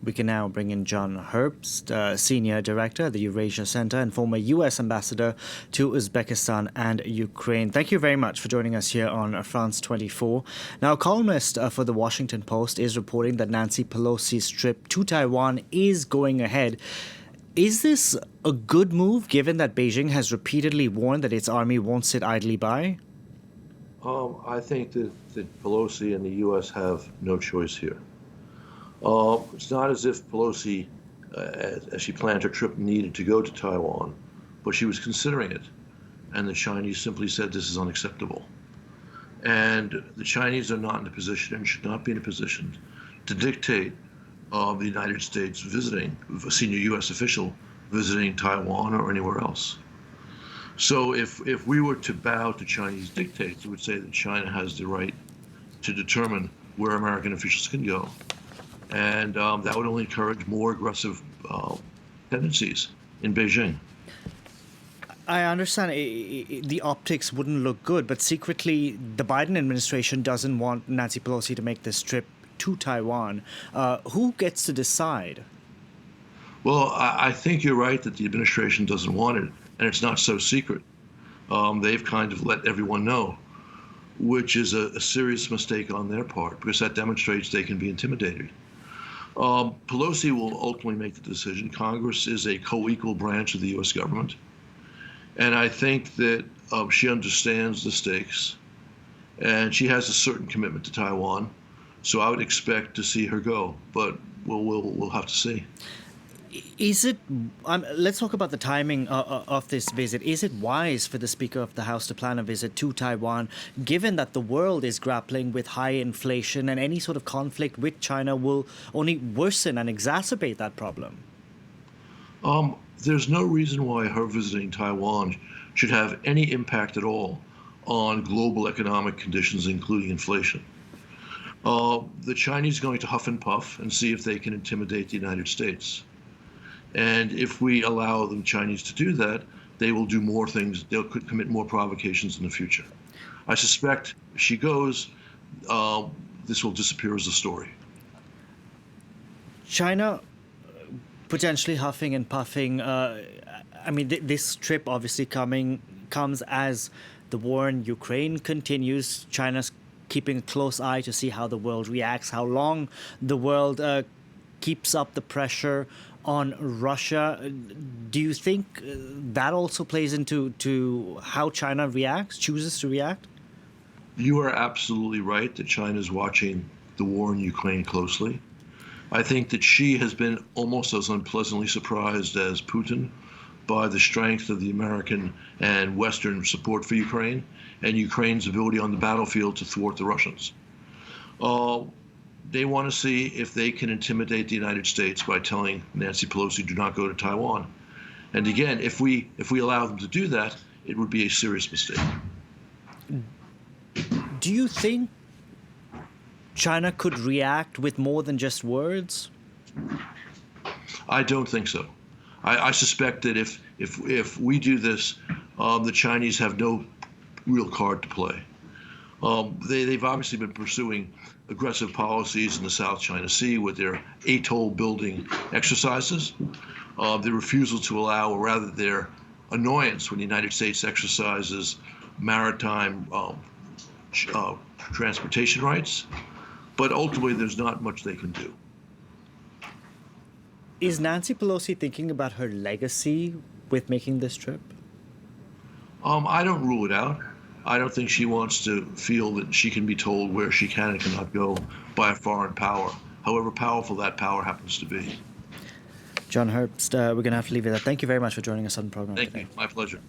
We can now bring in John Herbst, Senior Director at the Eurasia Center and former U.S. Ambassador to Uzbekistan and Ukraine. Thank you very much for joining us here on France 24. Now, a columnist for the Washington Post is reporting that Nancy Pelosi's trip to Taiwan is going ahead. Is this a good move, given that Beijing has repeatedly warned that its army won't sit idly by? I think that Pelosi and the U.S. have no choice here. It's not as if Pelosi, as she planned her trip, needed to go to Taiwan, but she was considering it. And the Chinese simply said this is unacceptable. And the Chinese are not in a position and should not be in a position to dictate the United States visiting, a senior U.S. official visiting Taiwan or anywhere else. So if we were to bow to Chinese dictates, it would say that China has the right to determine where American officials can go. And that would only encourage more aggressive tendencies in Beijing. I understand the optics wouldn't look good, but secretly, the Biden administration doesn't want Nancy Pelosi to make this trip to Taiwan. Who gets to decide? Well, I think you're right that the administration doesn't want it, and it's not so secret. They've kind of let everyone know, which is a serious mistake on their part, because that demonstrates they can be intimidated. Pelosi will ultimately make the decision. Congress is a co-equal branch of the U.S. government. And I think that she understands the stakes, and she has a certain commitment to Taiwan. So I would expect to see her go, but we'll have to see. Is it? Let's talk about the timing of this visit. Is it wise for the Speaker of the House to plan a visit to Taiwan, given that the world is grappling with high inflation and any sort of conflict with China will only worsen and exacerbate that problem? There's no reason why her visiting Taiwan should have any impact at all on global economic conditions, including inflation. The Chinese are going to huff and puff and see if they can intimidate the United States. And if we allow the Chinese to do that, they will do more things. They could commit more provocations in the future. I suspect if she goes, this will disappear as a story. China potentially huffing and puffing. This trip obviously comes as the war in Ukraine continues. China's keeping a close eye to see how the world reacts, how long the world keeps up the pressure on Russia. Do you think that also plays into how China chooses to react? You are absolutely right that China is watching the war in Ukraine closely. I think that she has been almost as unpleasantly surprised as Putin by the strength of the American and Western support for Ukraine and Ukraine's ability on the battlefield to thwart the Russians. They want to see if they can intimidate the United States by telling Nancy Pelosi, do not go to Taiwan. And again, if we allow them to do that, it would be a serious mistake. Do you think China could react with more than just words? I don't think so. I suspect that if we do this, the Chinese have no real card to play. They've obviously been pursuing aggressive policies in the South China Sea with their atoll building exercises, their refusal to allow, or rather their annoyance when the United States exercises maritime transportation rights. But ultimately, there's not much they can do. Is Nancy Pelosi thinking about her legacy with making this trip? I don't rule it out. I don't think she wants to feel that she can be told where she can and cannot go by a foreign power, however powerful that power happens to be. John Herbst, we're going to have to leave it there. Thank you very much for joining us on the program Thank today. you. My pleasure.